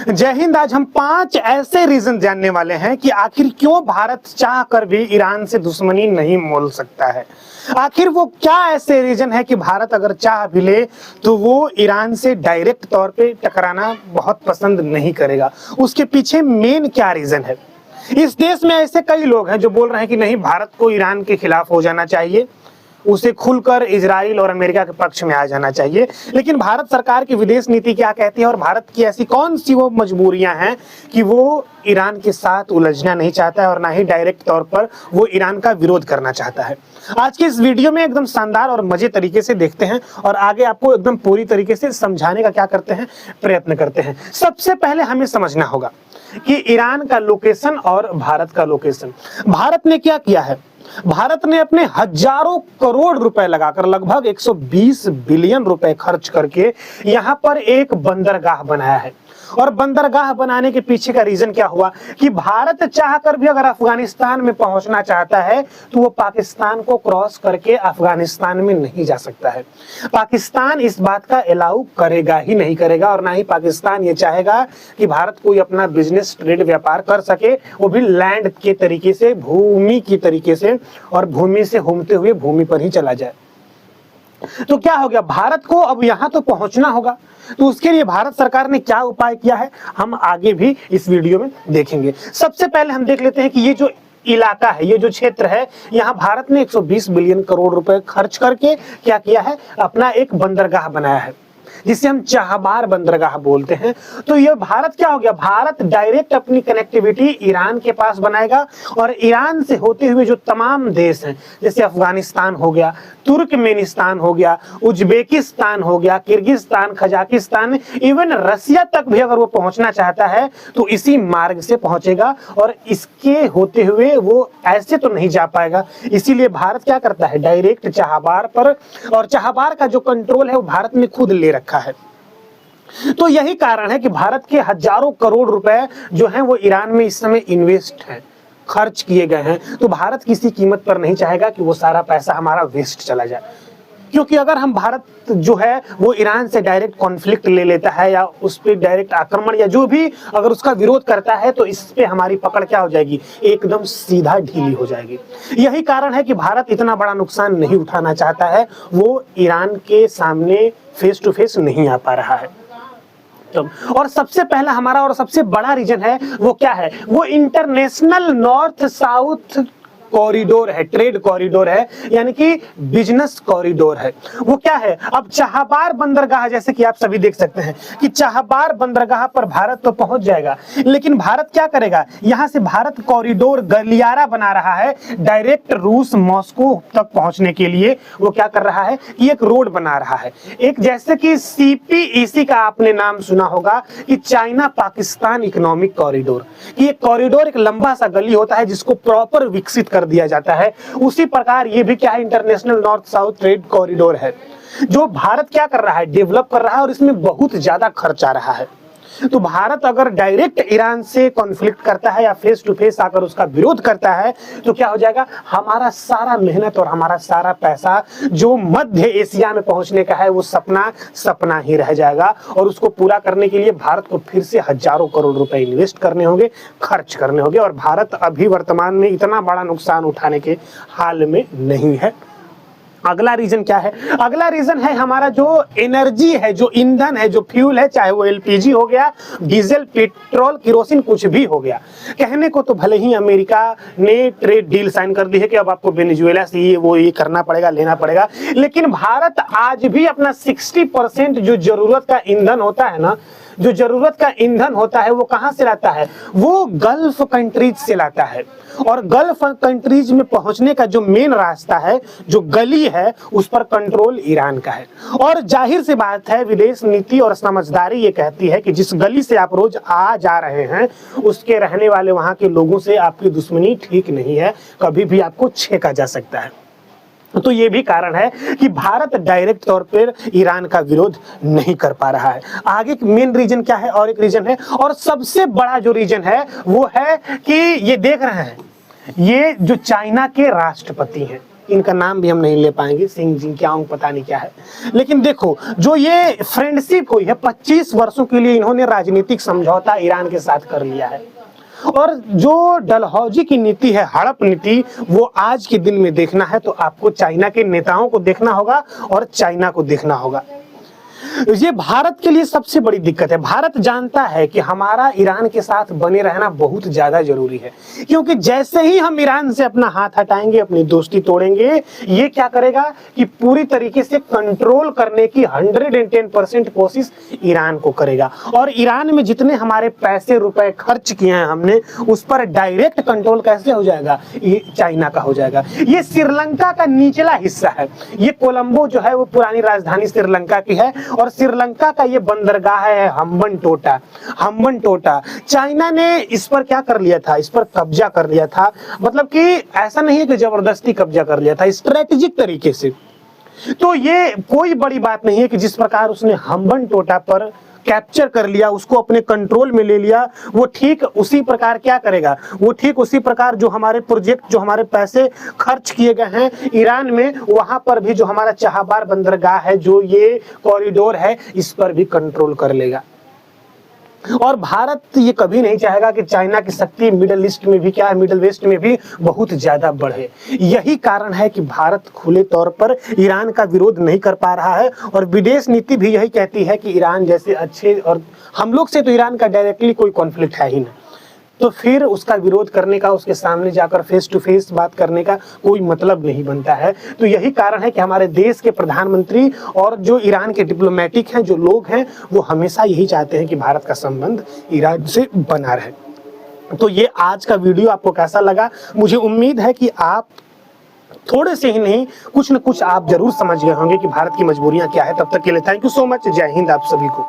जय हिंद। आज हम 5 ऐसे रीजन जानने वाले हैं कि आखिर क्यों भारत चाह कर भी ईरान से दुश्मनी नहीं मोल सकता है। आखिर वो क्या ऐसे रीजन है कि भारत अगर चाह भी ले तो वो ईरान से डायरेक्ट तौर पे टकराना बहुत पसंद नहीं करेगा। उसके पीछे मेन क्या रीजन है। इस देश में ऐसे कई लोग हैं जो बोल रहे हैं कि नहीं, भारत को ईरान के खिलाफ हो जाना चाहिए, उसे खुलकर इजराइल और अमेरिका के पक्ष में आ जाना चाहिए। लेकिन भारत सरकार की विदेश नीति क्या कहती है और भारत की ऐसी कौन सी वो मजबूरियां हैं कि वो ईरान के साथ उलझना नहीं चाहता है और ना ही डायरेक्ट तौर पर वो ईरान का विरोध करना चाहता है। आज के इस वीडियो में एकदम शानदार और मजे तरीके से देखते हैं और आगे आपको एकदम पूरी तरीके से समझाने का क्या करते हैं, प्रयत्न करते हैं। सबसे पहले हमें समझना होगा कि ईरान का लोकेशन और भारत का लोकेशन। भारत ने क्या किया है, भारत ने अपने हजारों करोड़ रुपए लगाकर लगभग 120 बिलियन रुपए खर्च करके यहां पर एक बंदरगाह बनाया है। और बंदरगाह बनाने के पीछे का रीजन क्या हुआ कि भारत चाहकर भी अगर अफगानिस्तान में पहुंचना चाहता है तो वो पाकिस्तान को क्रॉस करके अफगानिस्तान में नहीं जा सकता है। पाकिस्तान इस बात का अलाउ करेगा ही नहीं करेगा और ना ही पाकिस्तान ये चाहेगा कि भारत कोई अपना बिजनेस ट्रेड व्यापार कर सके, वो भी लैंड के तरीके से, भूमि की तरीके से, और भूमि से घूमते हुए भूमि पर ही चला जाए। तो क्या हो गया, भारत को अब यहां तो पहुंचना होगा। तो उसके लिए भारत सरकार ने क्या उपाय किया है हम आगे भी इस वीडियो में देखेंगे। सबसे पहले हम देख लेते हैं कि ये जो इलाका है, ये जो क्षेत्र है, यहाँ भारत ने 120 बिलियन करोड़ रुपए खर्च करके क्या किया है, अपना एक बंदरगाह बनाया है जिसे हम चाहबार बंदरगाह बोलते हैं। तो ये भारत क्या हो गया, भारत डायरेक्ट अपनी कनेक्टिविटी ईरान के पास बनाएगा और ईरान से होते हुए जो तमाम देश हैं, जैसे अफगानिस्तान हो गया, तुर्कमेनिस्तान हो गया, उज्बेकिस्तान हो गया, किर्गिस्तान, कजाकिस्तान, इवन रसिया तक भी अगर वो पहुंचना चाहता है तो इसी मार्ग से पहुंचेगा। और इसके होते हुए वो ऐसे तो नहीं जा पाएगा, इसीलिए भारत क्या करता है, डायरेक्ट चाहबार पर, और चाहबार का जो कंट्रोल है वो भारत ने खुद ले रखा है। तो यही कारण है कि भारत के हजारों करोड़ रुपए जो हैं वो ईरान में इस समय इन्वेस्ट हैं, खर्च किए गए हैं। तो भारत किसी कीमत पर नहीं चाहेगा कि वो सारा पैसा हमारा वेस्ट चला जाए, क्योंकि अगर हम भारत जो है वो ईरान से डायरेक्ट कॉन्फ्लिक्ट ले लेता है या उस पर डायरेक्ट आक्रमण या जो भी अगर उसका विरोध करता है तो इस पे हमारी पकड़ क्या हो जाएगी, एकदम सीधा ढीली हो जाएगी। यही कारण है कि भारत इतना बड़ा नुकसान नहीं उठाना चाहता है, वो ईरान के सामने फेस टू फेस नहीं आ पा रहा है। और सबसे पहला हमारा और सबसे बड़ा रीजन है वो क्या है, वो इंटरनेशनल नॉर्थ साउथ कॉरिडोर है, ट्रेड कॉरिडोर है, यानी कि बिजनेस कॉरिडोर है। वो क्या है, अब चाहबार बंदरगाह जैसे कि आप सभी देख सकते हैं कि चाहबार बंदरगाह पर भारत तो पहुंच जाएगा, लेकिन भारत क्या करेगा, यहां से भारत कॉरिडोर गलियारा बना रहा है डायरेक्ट रूस मॉस्को तक पहुंचने के लिए। वो क्या कर रहा है कि एक रोड बना रहा है, एक जैसे कि CPEC का आपने नाम सुना होगा कि चाइना पाकिस्तान इकोनॉमिक कॉरिडोर। ये कॉरिडोर एक लंबा सा गली होता है जिसको प्रॉपर विकसित कर दिया जाता है। उसी प्रकार ये भी क्या है, international north south trade corridor है जो भारत क्या कर रहा है, डेवलप कर रहा है और इसमें बहुत ज्यादा खर्च आ रहा है। तो भारत अगर डायरेक्ट ईरान से कॉन्फ्लिक्ट करता है या फेस टू फेस आकर उसका विरोध करता है तो क्या हो जाएगा, हमारा सारा मेहनत और हमारा सारा पैसा जो मध्य एशिया में पहुंचने का है वो सपना सपना ही रह जाएगा। और उसको पूरा करने के लिए भारत को फिर से हजारों करोड़ रुपए इन्वेस्ट करने होंगे, खर्च करने होंगे, और भारत अभी वर्तमान में इतना बड़ा नुकसान उठाने के हाल में नहीं है। अगला रीजन क्या है, अगला रीजन है हमारा जो एनर्जी है, जो ईंधन है, जो फ्यूल है, चाहे वो LPG हो गया, डीजल, पेट्रोल, केरोसिन, कुछ भी हो गया। कहने को तो भले ही अमेरिका ने ट्रेड डील साइन कर दी है कि अब आपको वेनेजुएला से ये करना पड़ेगा, लेना पड़ेगा, लेकिन भारत आज भी अपना 60% जो जरूरत का ईंधन होता है ना, जो जरूरत का ईंधन होता है वो कहां से लाता है, वो गल्फ कंट्रीज से लाता है। और गल्फ कंट्रीज में पहुंचने का जो मेन रास्ता है, जो गली है, उस पर कंट्रोल ईरान का है। और जाहिर सी बात है, विदेश नीति और समझदारी ये कहती है कि जिस गली से आप रोज आ जा रहे हैं उसके रहने वाले वहां के लोगों से आपकी दुश्मनी ठीक नहीं है, कभी भी आपको छेका जा सकता है। तो ये भी कारण है कि भारत डायरेक्ट तौर पर ईरान का विरोध नहीं कर पा रहा है। आगे मेन रीजन क्या है, और एक रीजन है, और सबसे बड़ा जो रीजन है वो है कि ये देख रहे हैं, ये जो चाइना के राष्ट्रपति हैं, इनका नाम भी हम नहीं ले पाएंगे, सिंह जी क्या पता नहीं क्या है। लेकिन देखो जो ये फ्रेंडशिप हुई है 25 वर्षों के लिए इन्होंने राजनीतिक समझौता ईरान के साथ कर लिया है। और जो डलहौजी की नीति है, हड़प नीति, वो आज के दिन में देखना है तो आपको चाइना के नेताओं को देखना होगा और चाइना को देखना होगा। ये भारत के लिए सबसे बड़ी दिक्कत है। भारत जानता है कि हमारा ईरान के साथ बने रहना बहुत ज्यादा जरूरी है, क्योंकि जैसे ही हम ईरान से अपना हाथ हटाएंगे, अपनी दोस्ती तोड़ेंगे, ये क्या करेगा कि पूरी तरीके से कंट्रोल करने की 110% कोशिश ईरान को करेगा। और ईरान में जितने हमारे पैसे रुपए खर्च किए हैं हमने, उस पर डायरेक्ट कंट्रोल कैसे हो जाएगा? ये चाइना का हो जाएगा। ये श्रीलंका का निचला हिस्सा है। ये कोलंबो जो है वो पुरानी राजधानी श्रीलंका की है, और श्रीलंका का ये बंदरगाह है हम्बनटोटा। चाइना ने इस पर क्या कर लिया था? इस पर कब्जा कर लिया था। मतलब कि ऐसा नहीं है कि जबरदस्ती कब्जा कर लिया था, स्ट्रेटेजिक तरीके से। तो ये कोई बड़ी बात नहीं है कि जिस प्रकार उसने हम्बनटोटा पर कैप्चर कर लिया, उसको अपने कंट्रोल में ले लिया, वो ठीक उसी प्रकार क्या करेगा? वो ठीक उसी प्रकार जो हमारे प्रोजेक्ट, जो हमारे पैसे खर्च किए गए हैं ईरान में, वहां पर भी जो हमारा चाहबार बंदरगाह है, जो ये कॉरिडोर है, इस पर भी कंट्रोल कर लेगा। और भारत ये कभी नहीं चाहेगा कि चाइना की शक्ति मिडिल ईस्ट में भी क्या है, मिडिल वेस्ट में भी बहुत ज्यादा बढ़े। यही कारण है कि भारत खुले तौर पर ईरान का विरोध नहीं कर पा रहा है, और विदेश नीति भी यही कहती है कि ईरान जैसे अच्छे, और हम लोग से तो ईरान का डायरेक्टली कोई कॉन्फ्लिक्ट है ही नहीं, तो फिर उसका विरोध करने का, उसके सामने जाकर फेस टू फेस बात करने का कोई मतलब नहीं बनता है। तो यही कारण है कि हमारे देश के प्रधानमंत्री और जो ईरान के डिप्लोमेटिक हैं, जो लोग हैं, वो हमेशा यही चाहते हैं कि भारत का संबंध ईरान से बना रहे। तो ये आज का वीडियो आपको कैसा लगा? मुझे उम्मीद है कि आप थोड़े से ही नहीं, कुछ न कुछ आप जरूर समझ गए होंगे कि भारत की मजबूरियां क्या है। तब तक के लिए थैंक यू सो मच। जय हिंद आप सभी को।